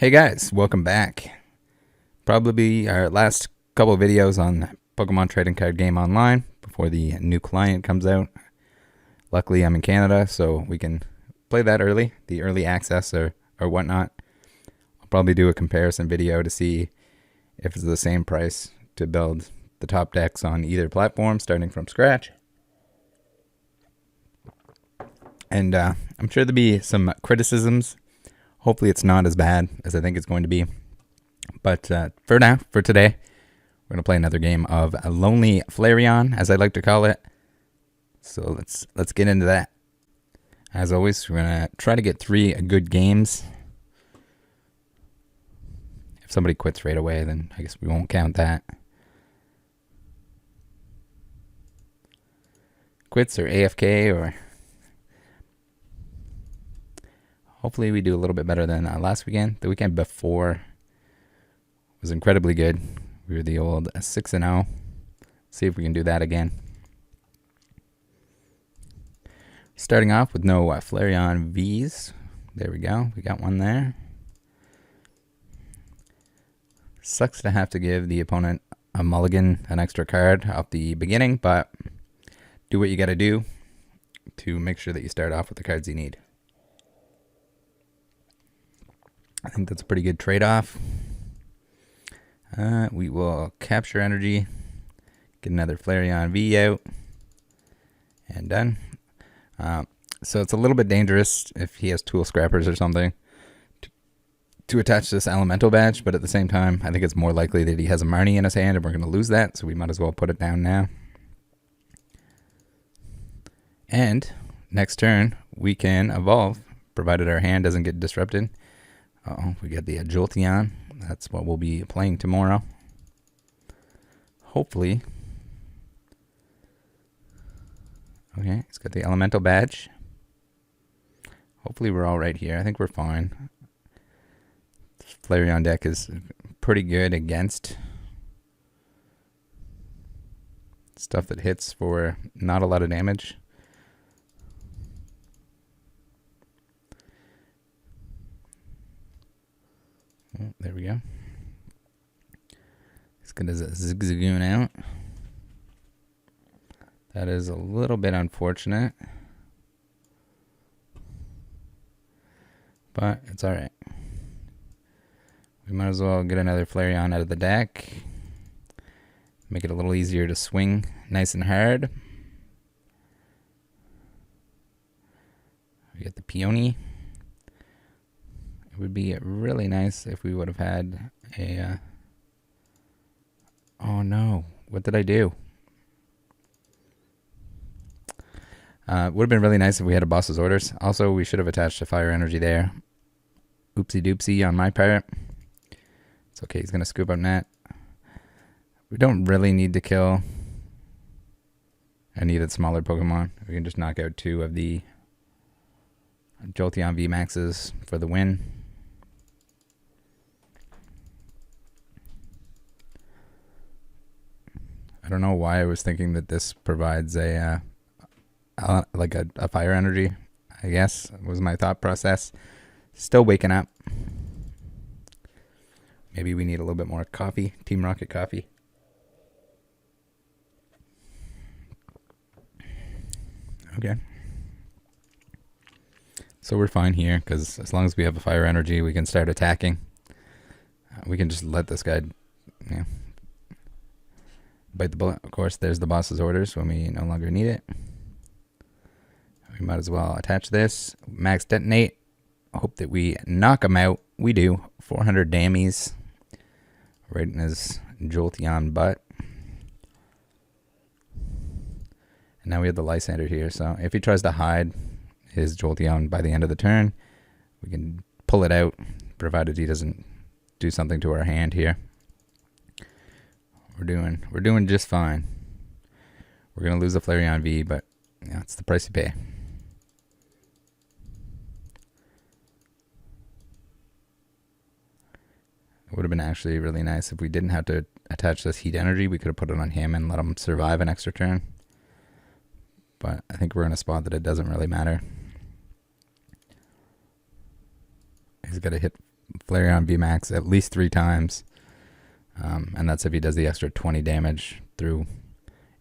Hey guys, welcome back. Probably our last couple of videos on Pokemon Trading Card Game Online before the new client comes out. Luckily I'm in Canada, so we can play that early, the early access or whatnot. I'll probably do a comparison video to see if it's the same price to build the top decks on either platform starting from scratch. And I'm sure there'll be some criticisms. Hopefully it's not as bad as I think it's going to be. But for today, we're going to play another game of a Lonely Flareon, as I like to call it. So let's get into that. As always, we're going to try to get 3 good games. If somebody quits right away, then I guess we won't count that. Quits or AFK or... Hopefully we do a little bit better than last weekend. The weekend before was incredibly good. We were the old 6-0. See if we can do that again. Starting off with no Flareon Vs. There we go. We got one there. Sucks to have to give the opponent a mulligan, an extra card off the beginning, but do what you got to do to make sure that you start off with the cards you need. I think that's a pretty good trade-off. We will capture energy, get another Flareon V out, and done. So it's a little bit dangerous if he has tool scrappers or something to attach this elemental badge, but at the same time, I think it's more likely that he has a Marnie in his hand and we're going to lose that, so we might as well put it down now. And next turn, we can evolve, provided our hand doesn't get disrupted. Uh-oh, we got the Jolteon. That's what we'll be playing tomorrow. Hopefully. Okay, it's got the elemental badge. Hopefully we're all right here. I think we're fine. This Flareon deck is pretty good against stuff that hits for not a lot of damage. Oh, there we go. It's good as a Zigzagoon out. That is a little bit unfortunate, but it's alright. We might as well get another Flareon out of the deck. Make it a little easier to swing nice and hard. We get the Peony. It would be really nice if we would have had a... oh no, what did I do? It would have been really nice if we had a boss's orders. Also, we should have attached a fire energy there. Oopsie doopsie on my part. It's okay, he's going to scoop up net. We don't really need to kill any of the smaller Pokemon. We can just knock out 2 of the Jolteon VMAXs for the win. I don't know why I was thinking that this provides a fire energy, I guess, was my thought process. Still waking up. Maybe we need a little bit more coffee, Team Rocket coffee. Okay. So we're fine here, because as long as we have a fire energy, we can start attacking. We can just let this guy, bite the bullet. Of course, there's the boss's orders when we no longer need it. We might as well attach this. Max detonate. Hope that we knock him out. We do. 400 dammies. Right in his Jolteon butt. And now we have the Lysander here. So if he tries to hide his Jolteon by the end of the turn, we can pull it out, provided he doesn't do something to our hand here. We're doing just fine. We're gonna lose the Flareon V, but yeah, it's the price you pay. It would have been actually really nice if we didn't have to attach this heat energy. We could have put it on him and let him survive an extra turn. But I think we're in a spot that it doesn't really matter. He's got to hit Flareon VMAX at least 3 times. And that's if he does the extra 20 damage through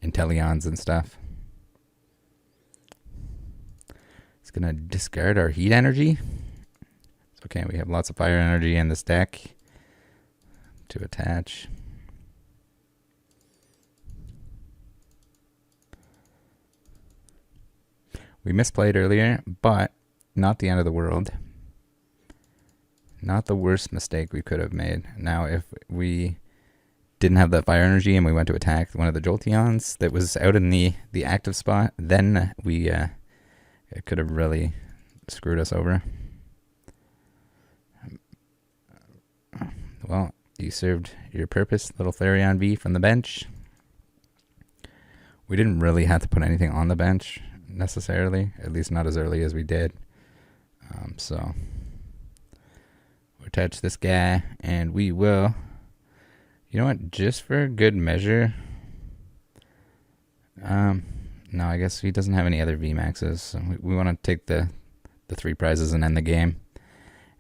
Inteleons and stuff. It's going to discard our heat energy. It's okay, we have lots of fire energy in this deck to attach. We misplayed earlier, but not the end of the world. Not the worst mistake we could have made. Now, if we didn't have that fire energy and we went to attack one of the Jolteons that was out in the active spot, then we it could have really screwed us over. Well, you served your purpose, little Flareon V from the bench. We didn't really have to put anything on the bench necessarily, at least not as early as we did. So we'll attach this guy, and we will, you know what, just for good measure, no, I guess he doesn't have any other VMAXs, so we want to take the 3 prizes and end the game,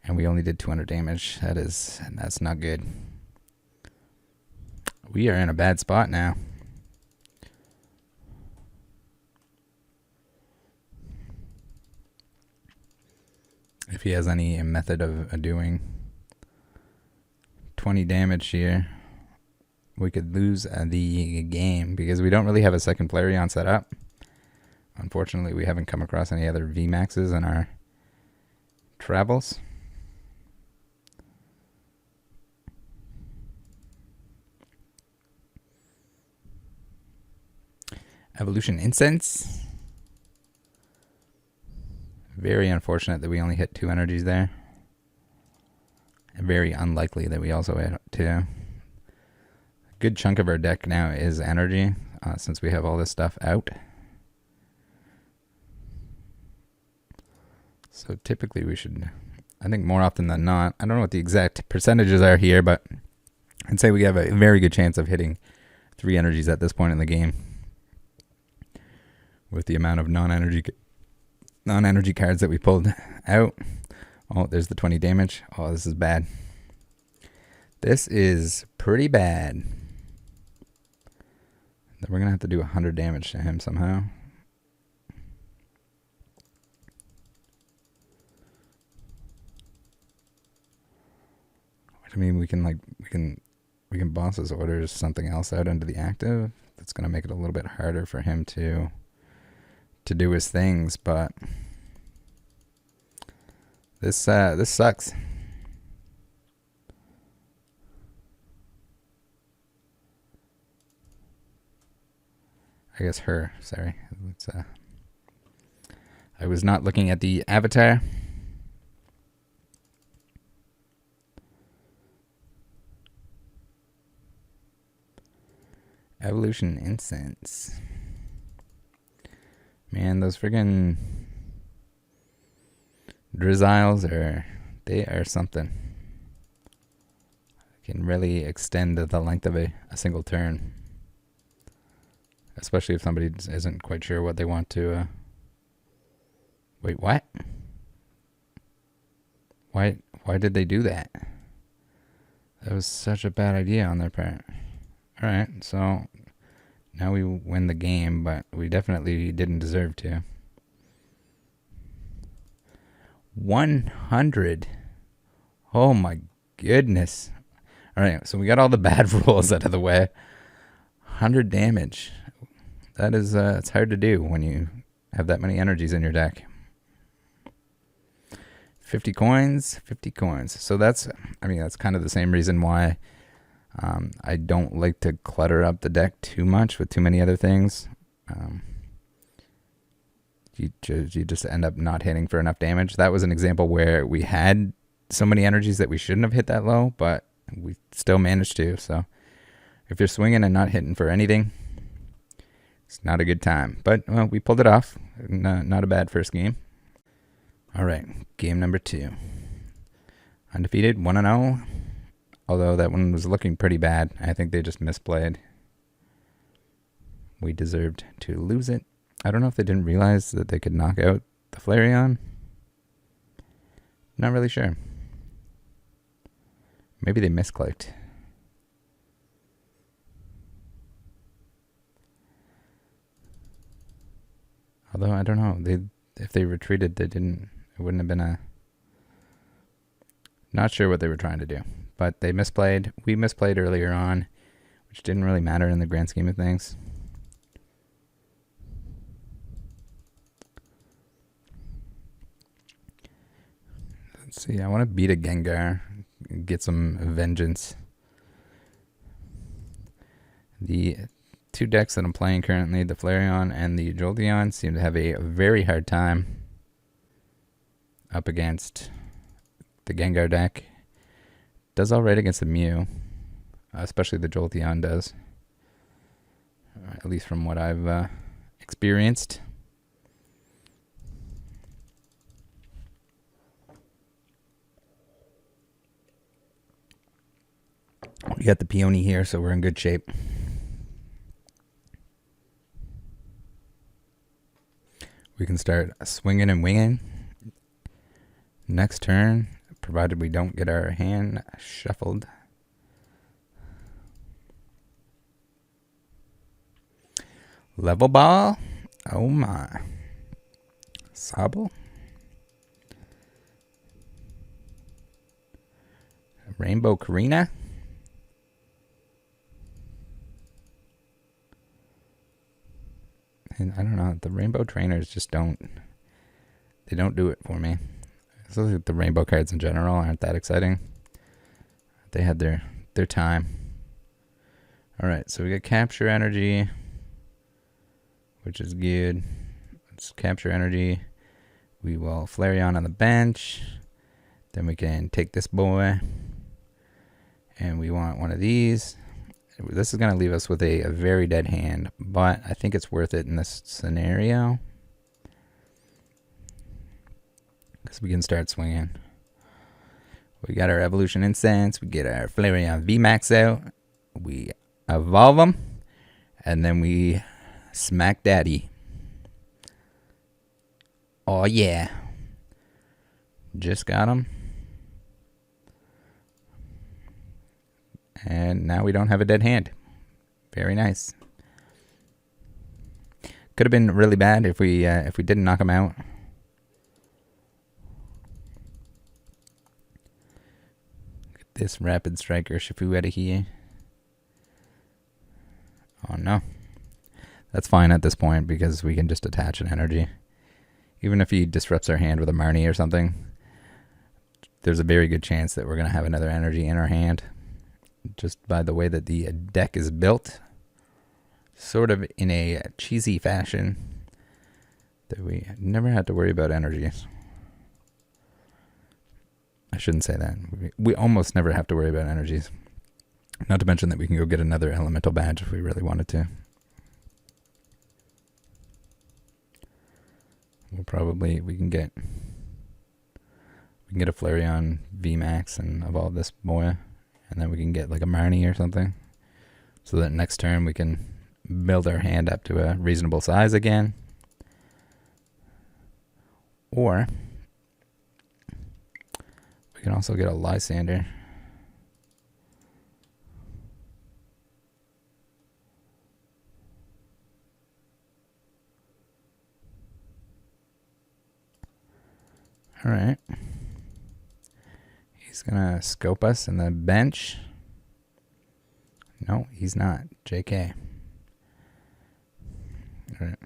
and we only did 200 damage. That's not good. We are in a bad spot now. If he has any method of doing 20 damage here, we could lose the game because we don't really have a second Flareon set up. Unfortunately, we haven't come across any other VMAXs in our travels. Evolution Incense. Very unfortunate that we only hit 2 energies there. And very unlikely that we also hit 2. A good chunk of our deck now is energy, since we have all this stuff out. So typically we should, I think more often than not, I don't know what the exact percentages are here, but I'd say we have a very good chance of hitting 3 energies at this point in the game. With the amount of non-energy cards that we pulled out. Oh, there's the 20 damage. Oh, this is bad. This is pretty bad. We're going to have to do 100 damage to him somehow. I mean, we can boss his orders something else out into the active. That's going to make it a little bit harder for him to do his things, but this sucks. I guess her, sorry. I was not looking at the avatar. Evolution Incense. Man, those friggin' Drizziles they are something. Can really extend the length of a single turn. Especially if somebody isn't quite sure what they want to... Wait, what? Why did they do that? That was such a bad idea on their part. Alright, so now we win the game, but we definitely didn't deserve to. 100. Oh my goodness. Alright, so we got all the bad rolls out of the way. 100 damage. That is, it's hard to do when you have that many energies in your deck. 50 coins, 50 coins. So that's kind of the same reason why I don't like to clutter up the deck too much with too many other things. You just end up not hitting for enough damage. That was an example where we had so many energies that we shouldn't have hit that low, but we still managed to. So if you're swinging and not hitting for anything, it's not a good time. But, well, we pulled it off. Not a bad first game. All right, game number 2. Undefeated, 1-0. Although that one was looking pretty bad. I think they just misplayed. We deserved to lose it. I don't know if they didn't realize that they could knock out the Flareon. Not really sure. Maybe they misclicked. Although I don't know, if they retreated, it wouldn't have been a. Not sure what they were trying to do, but they misplayed. We misplayed earlier on, which didn't really matter in the grand scheme of things. Let's see. I want to beat a Gengar, get some vengeance. The two decks that I'm playing currently, the Flareon and the Jolteon, seem to have a very hard time up against the Gengar deck. Does all right against the Mew, especially the Jolteon does, at least from what I've experienced. We got the Peony here, so we're in good shape. We can start swinging and winging next turn, provided we don't get our hand shuffled. Level ball? Oh my. Sobble? Rainbow Karina? And I don't know, the rainbow trainers just don't do it for me. So like the rainbow cards in general aren't that exciting. They had their time. Alright, so we got capture energy, which is good. Let's capture energy. We will Flareon on the bench. Then we can take this boy. And we want one of these. This is going to leave us with a very dead hand, but I think it's worth it in this scenario. Because we can start swinging. We got our Evolution Incense. We get our Flareon VMAX out. We evolve them. And then we smack daddy. Oh yeah. Just got him. And now we don't have a dead hand. Very nice. Could have been really bad if we didn't knock him out. Get this Rapid Striker Shifu out of here. Oh no. That's fine at this point because we can just attach an energy. Even if he disrupts our hand with a Marnie or something, there's a very good chance that we're going to have another energy in our hand. Just by the way that the deck is built, sort of in a cheesy fashion, that we never had to worry about energies. I shouldn't say that. We almost never have to worry about energies. Not to mention that we can go get another elemental badge if we really wanted to. We can get a Flareon VMAX and evolve this boy. And then we can get like a Marnie or something. So that next turn we can build our hand up to a reasonable size again. Or we can also get a Lysander. Alright. He's gonna scope us in the bench. No, he's not. JK. Alright.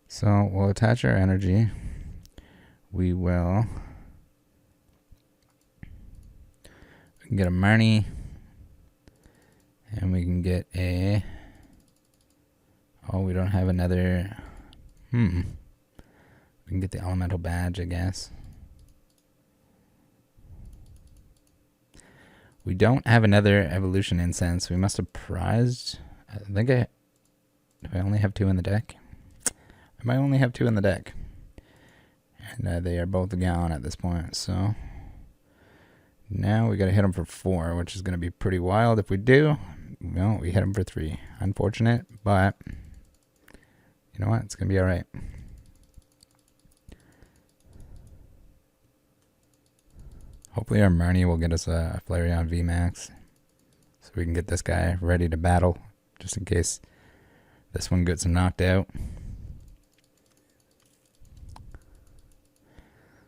So we'll attach our energy. We can get a Marnie. And we can get a... Oh, we don't have another... We can get the elemental badge, I guess. We don't have another Evolution Incense. We must have prized. I think do I only have 2 in the deck? I might only have 2 in the deck. And they are both gone at this point. So now we got to hit them for 4, which is going to be pretty wild if we do. No, we hit them for 3. Unfortunate, but you know what? It's going to be all right. Hopefully our Marnie will get us a Flareon VMAX, so we can get this guy ready to battle, just in case this one gets knocked out.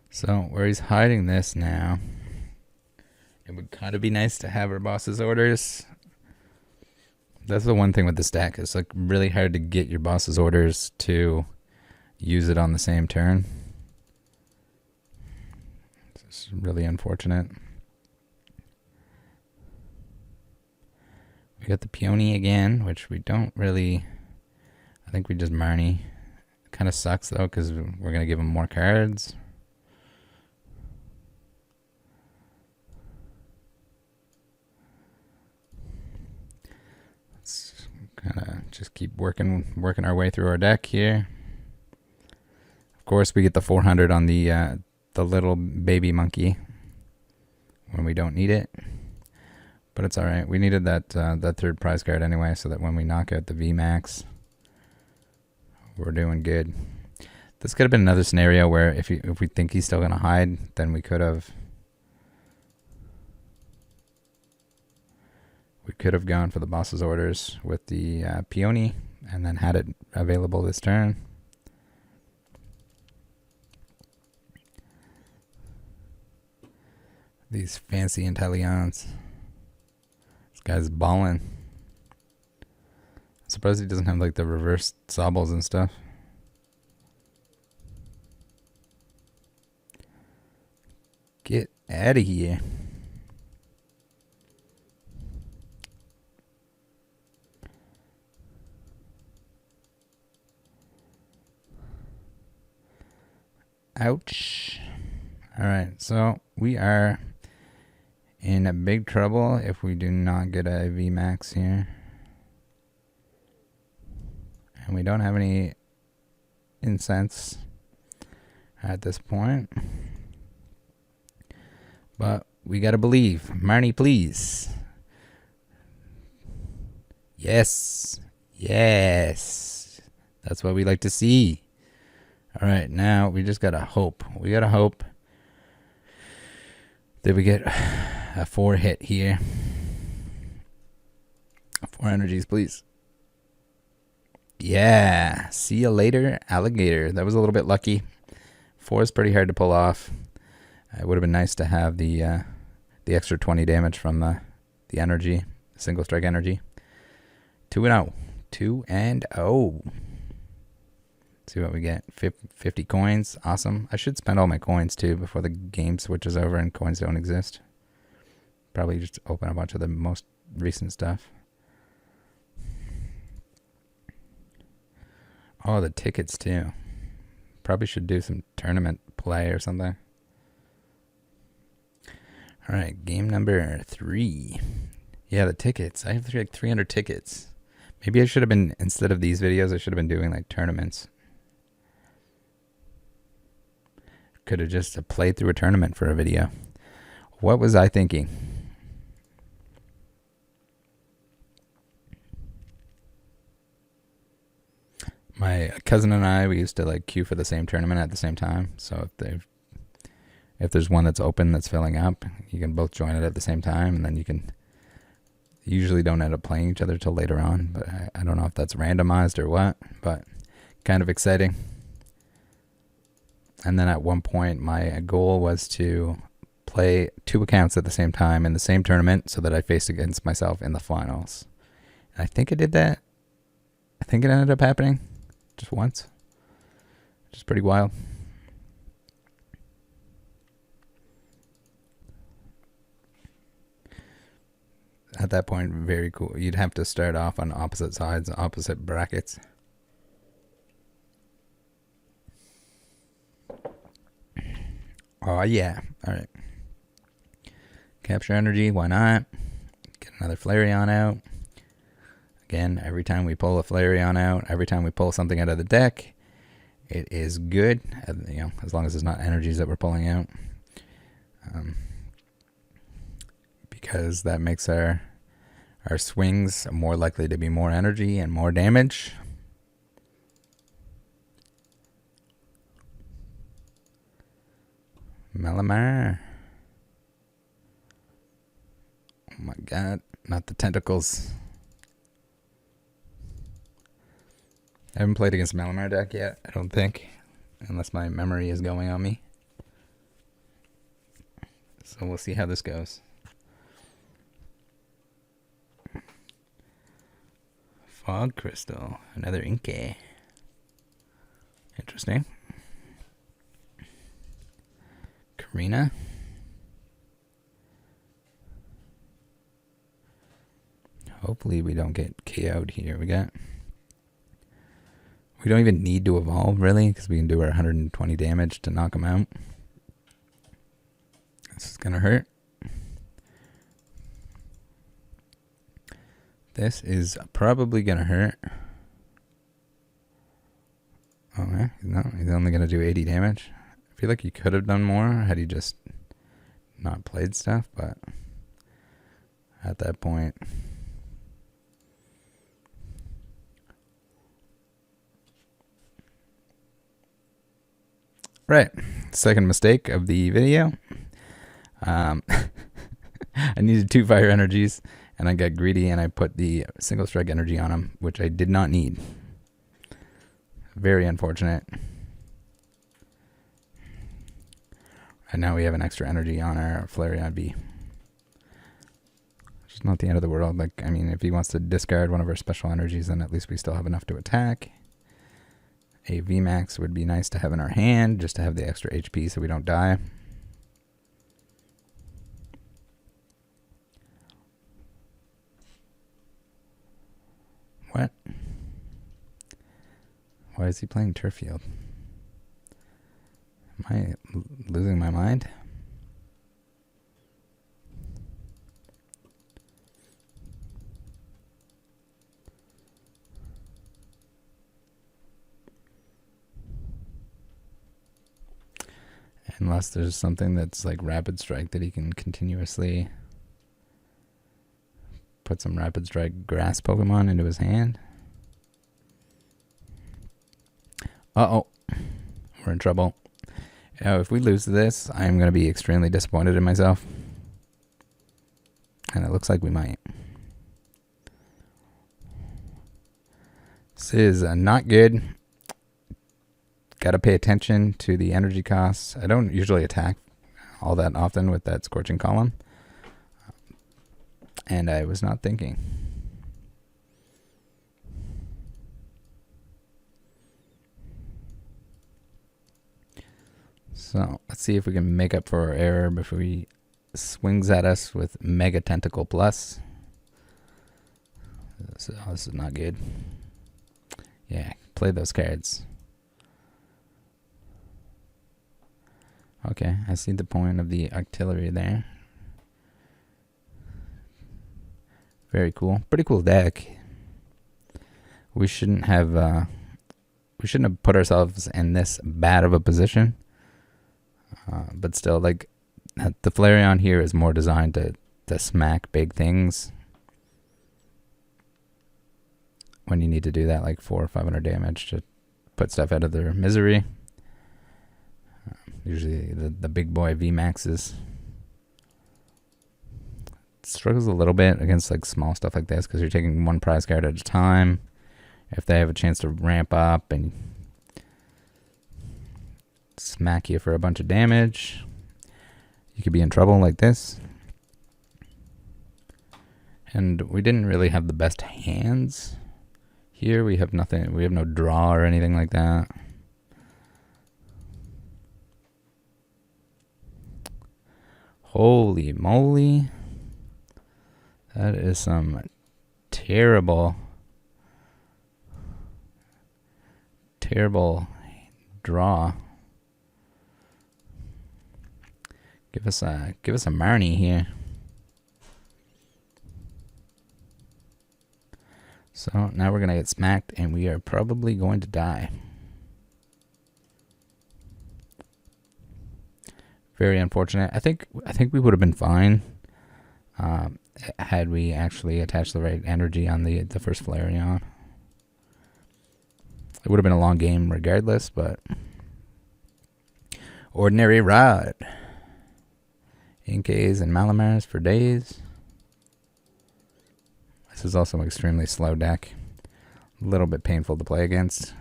So where he's hiding this now, it would kind of be nice to have our boss's orders. That's the one thing with this deck. It's like really hard to get your boss's orders to use it on the same turn. It's really unfortunate. We got the Peony again, which we don't really... I think we just Marnie. Kind of sucks though, because we're going to give him more cards. Let's kind of just keep working our way through our deck here. Of course, we get the 400 on the little baby monkey when we don't need it. But it's alright. We needed that third prize card anyway, so that when we knock out the VMAX, we're doing good. This could have been another scenario where if we think he's still going to hide, then we could have gone for the boss's orders with the Peony and then had it available this turn. These fancy Intellions. This guy's balling. I'm surprised he doesn't have like the reverse Sobbles and stuff. Get out of here. Ouch. Alright, so we are in a big trouble if we do not get a VMAX here. And we don't have any incense at this point. But we gotta believe. Marnie, please. Yes. Yes. That's what we like to see. Alright, now we just gotta hope. We gotta hope that we get a 4 hit here. 4 energies, please. Yeah. See you later, alligator. That was a little bit lucky. 4 is pretty hard to pull off. It would have been nice to have the extra 20 damage from the energy, single strike energy. 2-0. 2-0. See what we get. 50 coins. Awesome. I should spend all my coins too before the game switches over and coins don't exist. Probably just open a bunch of the most recent stuff. Oh, the tickets too. Probably should do some tournament play or something. Alright, game number 3. Yeah, the tickets. I have like 300 tickets. Maybe I should have been, instead of these videos, I should have been doing like tournaments. Could have just played through a tournament for a video. What was I thinking? My cousin and I, we used to like queue for the same tournament at the same time. So if there's one that's open that's filling up, you can both join it at the same time, and then you can usually don't end up playing each other till later on. But I don't know if that's randomized or what, but kind of exciting. And then at one point, my goal was to play 2 accounts at the same time in the same tournament so that I faced against myself in the finals. And I think I did that. I think it ended up happening just once, which is pretty wild. At that point, very cool. You'd have to start off on opposite sides, opposite brackets. Oh, yeah. All right. Capture energy. Why not? Get another Flareon out. Again, every time we pull a Flareon out, every time we pull something out of the deck, it is good. You know, as long as it's not energies that we're pulling out. Because that makes our swings more likely to be more energy and more damage. Melamar. God, not the tentacles. I haven't played against Malamar deck yet, I don't think. Unless my memory is going on me. So we'll see how this goes. Fog Crystal. Another Inkay. Interesting. Karina. Hopefully we don't get KO'd here. We don't even need to evolve, really, because we can do our 120 damage to knock him out. This is going to hurt. This is probably going to hurt. Oh, man. No, he's only going to do 80 damage. I feel like he could have done more had he just not played stuff, but at that point... Right, second mistake of the video. I needed 2 fire energies, and I got greedy, and I put the single strike energy on him, which I did not need. Very unfortunate. And now we have an extra energy on our Flareon V. Which is not the end of the world. Like, I mean, if he wants to discard one of our special energies, then at least we still have enough to attack. A VMAX would be nice to have in our hand, just to have the extra HP so we don't die. What? Why is he playing Turf Field? Am I losing my mind? Unless there's something that's like Rapid Strike that he can continuously put some Rapid Strike grass Pokemon into his hand. Uh-oh. We're in trouble. If we lose this, I'm going to be extremely disappointed in myself. And it looks like we might. This is not good. Got to pay attention to the energy costs. I don't usually attack all that often with that Scorching Column. And I was not thinking. So let's see if we can make up for our error before he swings at us with Mega Tentacle Plus. So, this is not good. Yeah, play those cards. Okay, I see the point of the artillery there. Very cool. Pretty cool deck. We shouldn't have put ourselves in this bad of a position. But still, like, the Flareon here is more designed to smack big things. When you need to do that, like 400 or 500 damage to put stuff out of their misery. Usually the big boy VMAXs struggles a little bit against like small stuff like this because you're taking one prize card at a time. If they have a chance to ramp up and smack you for a bunch of damage, you could be in trouble like this. And we didn't really have the best hands here. We have nothing. We have no draw or anything like that. Holy moly. That is some terrible draw. Give us a Marnie here. So now we're gonna get smacked and we are probably going to die. Very unfortunate. I think we would have been fine had we actually attached the right energy on the first Flareon. It would have been a long game regardless, but ordinary rod. Inkays and Malamars for days. This is also an extremely slow deck. A little bit painful to play against.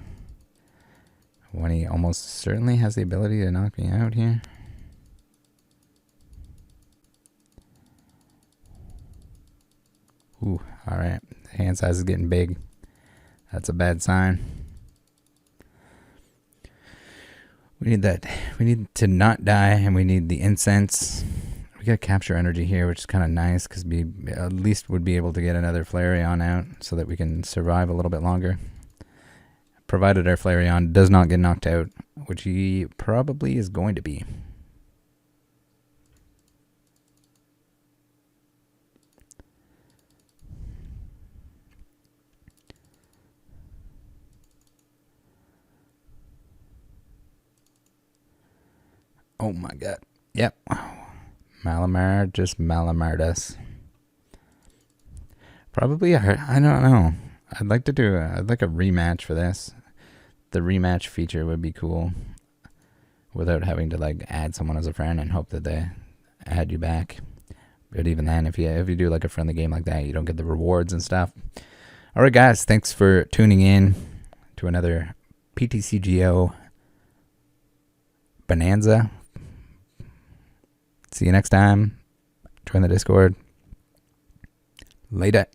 When he almost certainly has the ability to knock me out here. Ooh, alright. Hand size is getting big. That's a bad sign. We need that. We need to not die, and we need the incense. We got capture energy here, which is kind of nice, because we at least would be able to get another Flareon out so that we can survive a little bit longer. Provided our Flareon does not get knocked out, which he probably is going to be. Oh my god. Yep. Malamar just Malamarred us. Probably, I don't know. I'd like to do I'd like a rematch for this. The rematch feature would be cool. Without having to like add someone as a friend and hope that they add you back. But even then, if you do like a friendly game like that, you don't get the rewards and stuff. Alright guys, thanks for tuning in to another PTCGO Bonanza. See you next time. Join the Discord. Later.